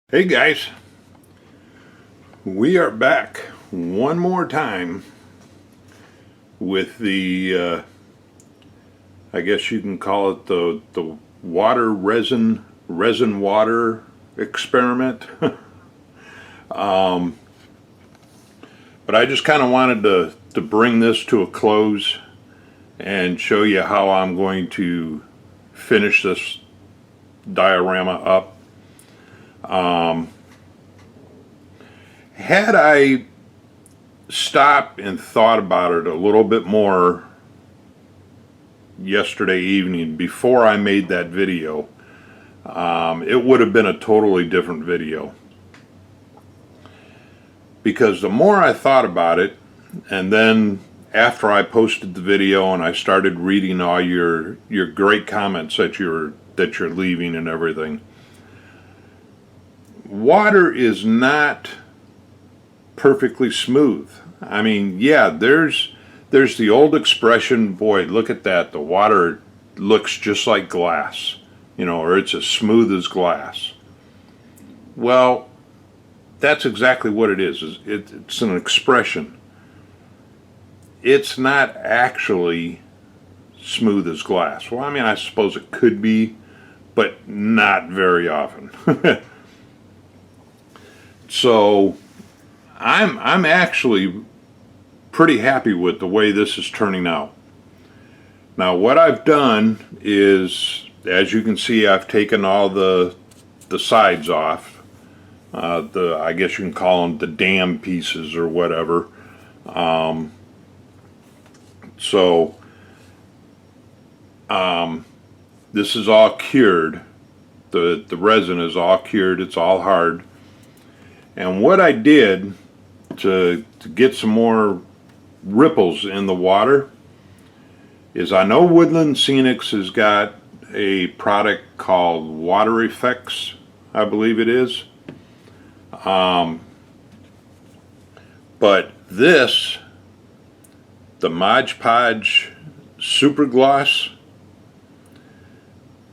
Hey guys, we are back one more time with the I guess you can call it the water resin water experiment. But I just kind of wanted to bring this to a close and show you how I'm going to finish this diorama up. Had I stopped and thought about it a little bit more yesterday evening before I made that video, it would have been a totally different video. Because the more I thought about it, and then after I posted the video and I started reading all your great comments that you're leaving and everything, water is not perfectly smooth. I mean, yeah, there's the old expression, boy, look at that, the water looks just like glass, or it's as smooth as glass. Well, that's exactly what it is. It's an expression. It's not actually smooth as glass. Well, I mean, I suppose it could be, but not very often. So I'm actually pretty happy with the way this is turning out. Now what I've done is, as you can see, I've taken all the sides off. I guess you can call them the dam pieces or whatever. This is all cured. The resin is all cured. It's all hard. And what I did to get some more ripples in the water is, I know Woodland Scenics has got a product called Water Effects, I believe it is. But this, the Mod Podge Super Gloss,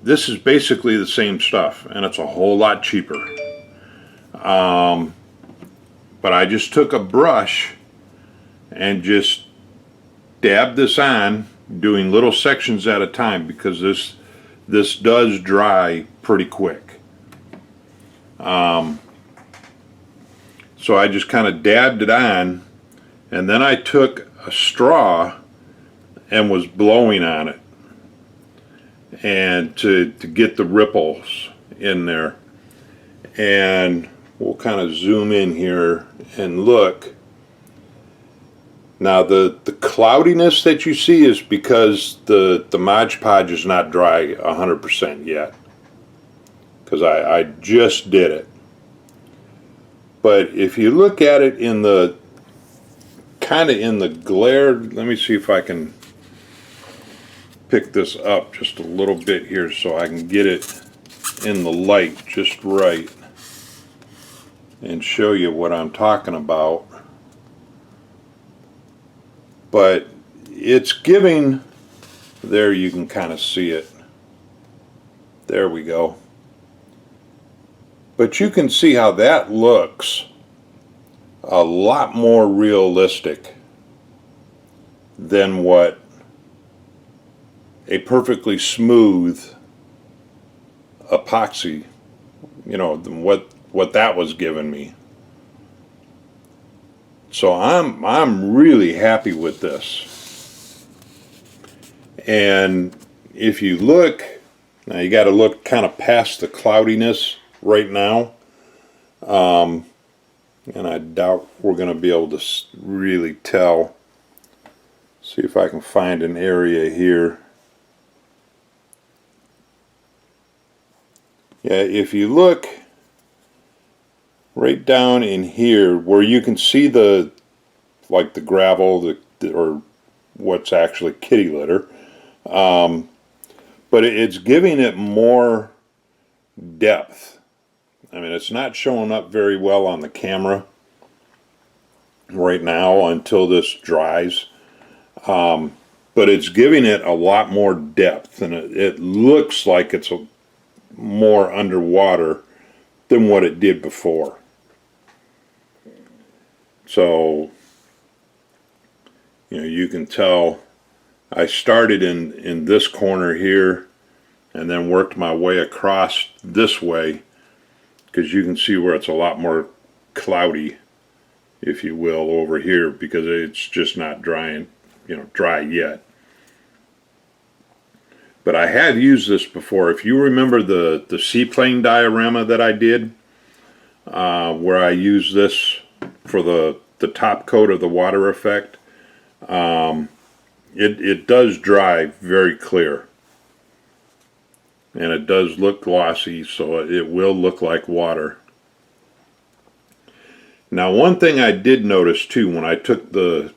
this is basically the same stuff, and it's a whole lot cheaper. But I just took a brush and just dabbed this on, doing little sections at a time, because this does dry pretty quick. So I just kind of dabbed it on, and then I took a straw and was blowing on it, and to get the ripples in there. And we'll kind of zoom in here and look. Now the cloudiness that you see is because the Mod Podge is not dry 100% yet, because I just did it. But if you look at it in the kind of in the glare, let me see if I can pick this up just a little bit here so I can get it in the light just right and show you what I'm talking about. But it's giving, there you can kind of see it. There we go. But you can see how that looks a lot more realistic than what a perfectly smooth epoxy, than what that was giving me. So I'm really happy with this. And if you look, now you got to look kind of past the cloudiness right now. And I doubt we're going to be able to really tell. See if I can find an area here. Yeah, if you look right down in here where you can see the gravel, or what's actually kitty litter, but it's giving it more depth. I mean, it's not showing up very well on the camera right now until this dries, but it's giving it a lot more depth, and it looks like it's more underwater than what it did before. So, you can tell I started in this corner here and then worked my way across this way, because you can see where it's a lot more cloudy, if you will, over here, because it's just not dry yet. But I have used this before. If you remember the seaplane diorama that I did, where I used this for the top coat of the water effect, it does dry very clear. And it does look glossy, so it will look like water. Now, one thing I did notice too, when I took the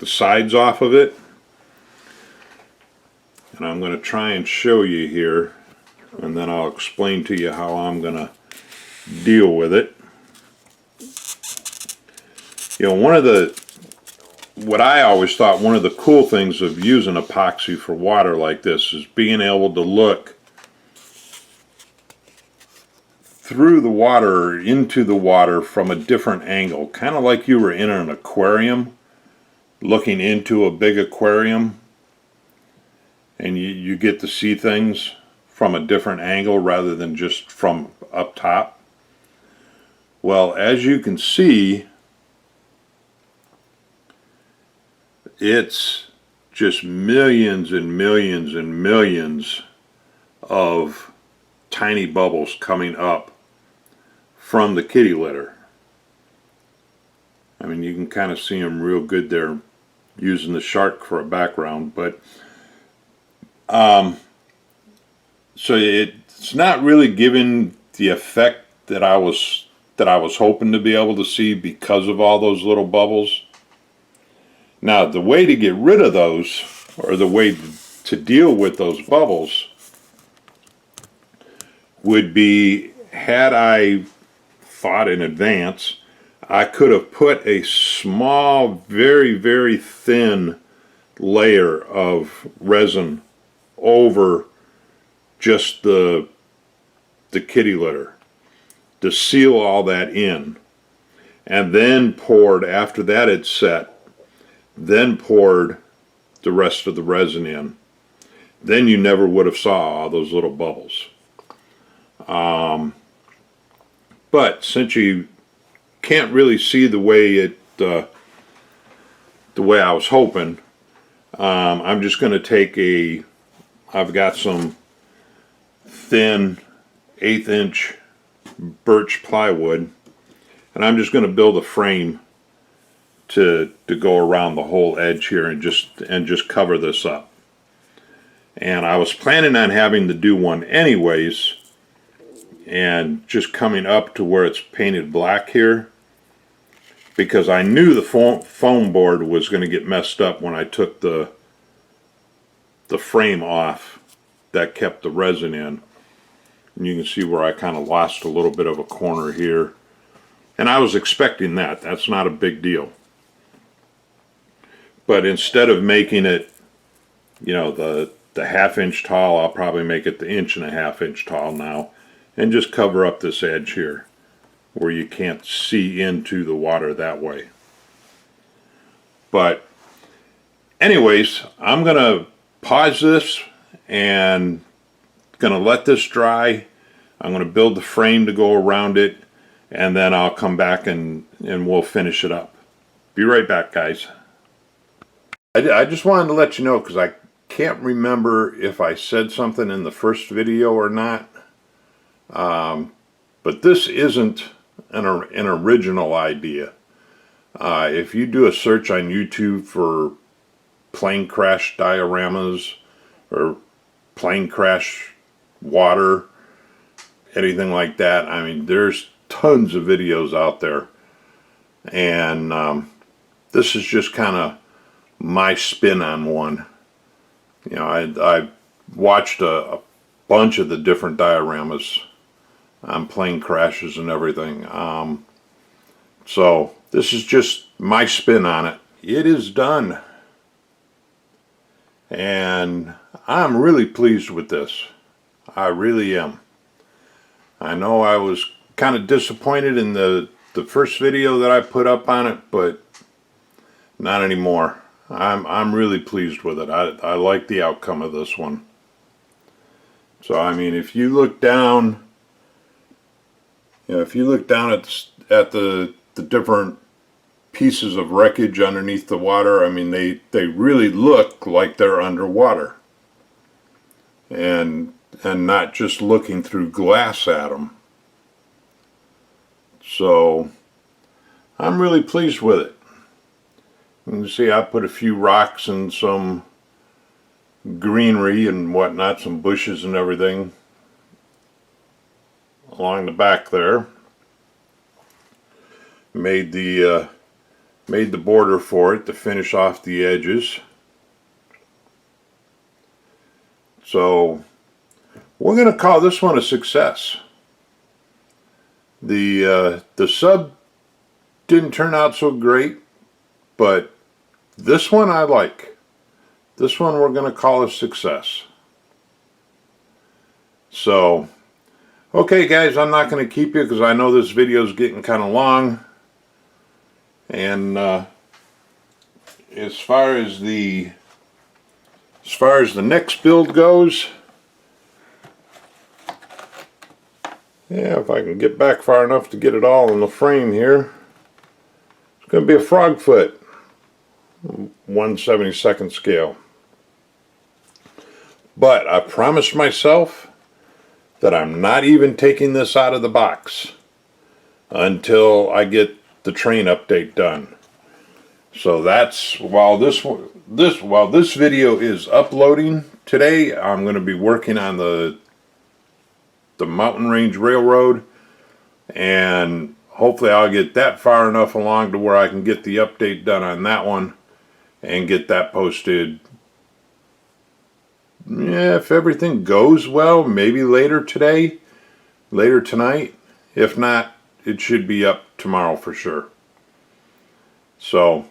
sides off of it, and I'm going to try and show you here, and then I'll explain to you how I'm going to deal with it. What I always thought one of the cool things of using epoxy for water like this is being able to look through the water or into the water from a different angle, kind of like you were in an aquarium looking into a big aquarium, and you get to see things from a different angle rather than just from up top. Well, as you can see, it's just millions and millions and millions of tiny bubbles coming up from the kitty litter. I mean, you can kind of see them real good there using the shark for a background, but so it's not really giving the effect that I was hoping to be able to see because of all those little bubbles. Now, the way to get rid of those, or the way to deal with those bubbles, would be, had I thought in advance, I could have put a small, very, very thin layer of resin over just the kitty litter to seal all that in, and then poured, after that had set, then poured the rest of the resin in. Then you never would have saw all those little bubbles. But since you can't really see the way the way I was hoping, I'm just going to take I've got some thin 1/8 inch birch plywood, and I'm just going to build a frame to go around the whole edge here and just cover this up. And I was planning on having to do one anyways, and just coming up to where it's painted black here, because I knew the foam board was going to get messed up when I took the frame off that kept the resin in. And you can see where I kind of lost a little bit of a corner here, and I was expecting that. That's not a big deal. But instead of making it, the 1/2 inch tall, I'll probably make it the 1.5 inch tall now, and just cover up this edge here where you can't see into the water that way. But anyways, I'm gonna pause this and gonna let this dry. I'm gonna build the frame to go around it, and then I'll come back and we'll finish it up. Be right back, guys. I just wanted to let you know, because I can't remember if I said something in the first video or not, but this isn't an original idea. If you do a search on YouTube for plane crash dioramas or plane crash water, anything like that, I mean, there's tons of videos out there, and this is just kind of my spin on one. I watched a bunch of the different dioramas on plane crashes and everything. So this is just my spin on it. It is done, and I'm really pleased with this. I really am. I know I was kind of disappointed in the first video that I put up on it, but not anymore. I'm really pleased with it. I like the outcome of this one. So I mean, if you look down, if you look down at the different pieces of wreckage underneath the water, I mean, they really look like they're underwater, and not just looking through glass at them. So I'm really pleased with it. You can see I put a few rocks and some greenery and whatnot, some bushes and everything along the back there. Made the border for it to finish off the edges. So we're going to call this one a success. The sub didn't turn out so great, but this one I like. This one we're going to call a success. So, okay guys, I'm not going to keep you because I know this video is getting kind of long. And as far as the next build goes, yeah, if I can get back far enough to get it all in the frame here, it's going to be a frog foot, 1/72 scale. But I promised myself that I'm not even taking this out of the box until I get the train update done. So that's while this video is uploading today, I'm going to be working on the Mountain Range Railroad, and hopefully I'll get that far enough along to where I can get the update done on that one and get that posted. Yeah, if everything goes well, maybe later today, later tonight. If not, it should be up tomorrow for sure. So,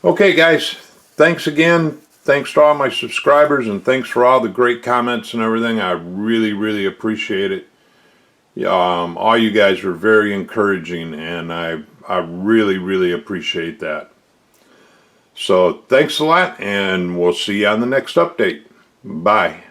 okay guys, thanks again. Thanks to all my subscribers, and thanks for all the great comments and everything. I really appreciate it. All you guys were very encouraging, and I really appreciate that. So thanks a lot, and we'll see you on the next update. Bye.